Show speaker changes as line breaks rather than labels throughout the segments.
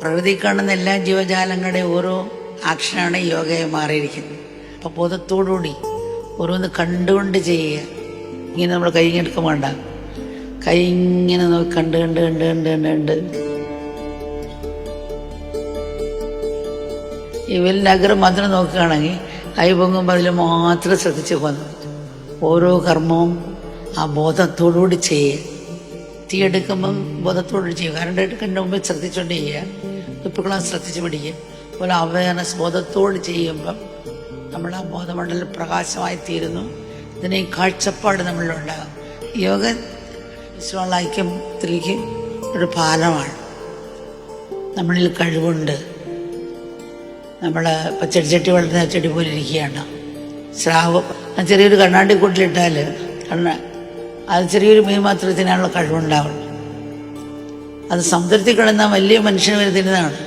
പ്രകൃതി കാണുന്ന എല്ലാ ജീവജാലങ്ങളുടെയും ഓരോ ആക്ഷനാണ് യോഗയെ മാറിയിരിക്കുന്നത്. അപ്പോൾ ബോധത്തോടുകൂടി ഓരോന്ന് കണ്ടുകൊണ്ട് ചെയ്യുക. ഇങ്ങനെ നമ്മൾ കൈ എടുക്കാൻ വേണ്ട, കൈ ഇങ്ങനെ നോക്കി കണ്ട് കണ്ട് കണ്ട് കണ്ട് കണ്ട് കണ്ട് ഈ വലിയ മാത്രം നോക്കുകയാണെങ്കിൽ കൈ പൊങ്ങുമ്പോൾ അതിൽ മാത്രം ശ്രദ്ധിച്ച് പോകുന്നു. ഓരോ കർമ്മവും ആ ബോധത്തോടുകൂടി ചെയ്യുക. തീ എടുക്കുമ്പം ബോധത്തോടുകൂടി ചെയ്യുക. കറണ്ട് എടുക്കുന്നതിന് മുമ്പ് ശ്രദ്ധിച്ചുകൊണ്ട് ചെയ്യുക. ഇപ്പോഴും ശ്രദ്ധിച്ച് പിടിക്കുക. അതുപോലെ അവയർനെസ് ബോധത്തോട് ചെയ്യുമ്പം നമ്മൾ ആ ബോധമണ്ഡലം പ്രകാശമായി തീരുന്നു. ഇതിനെ ഈ കാഴ്ചപ്പാട് നമ്മളിലുണ്ടാകും. യോഗ വിശ്വമുള്ള ഐക്യത്തിലേക്ക് ഒരു പാലമാണ്. നമ്മളിൽ കഴിവുണ്ട്. നമ്മൾ ഇപ്പം ചെടിച്ചട്ടി വളർത്തുന്ന ചെടി പോലെ ഇരിക്കുകയാണ്. സ്രാവ് ചെറിയൊരു കണ്ണാടി കൂട്ടിലിട്ടാൽ അത് ചെറിയൊരു മീൻ മാത്രത്തിനാണുള്ള കഴിവുണ്ടാവുള്ളൂ. അത് സമുദ്രത്തിൽ കിടന്നാൽ വലിയ മനുഷ്യന് വരുന്നതാണ്.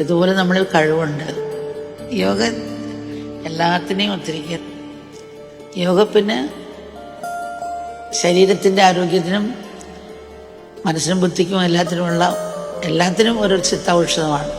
ഇതുപോലെ നമ്മളിൽ കഴിവുണ്ട്. യോഗ എല്ലാത്തിനെയും ഒത്തിരിക്കുക. യോഗ പിന്നെ ശരീരത്തിൻ്റെ ആരോഗ്യത്തിനും മനസ്സിനും ബുദ്ധിക്കും എല്ലാത്തിനും ഒരു ചിത്ത ഔഷധമാണ്.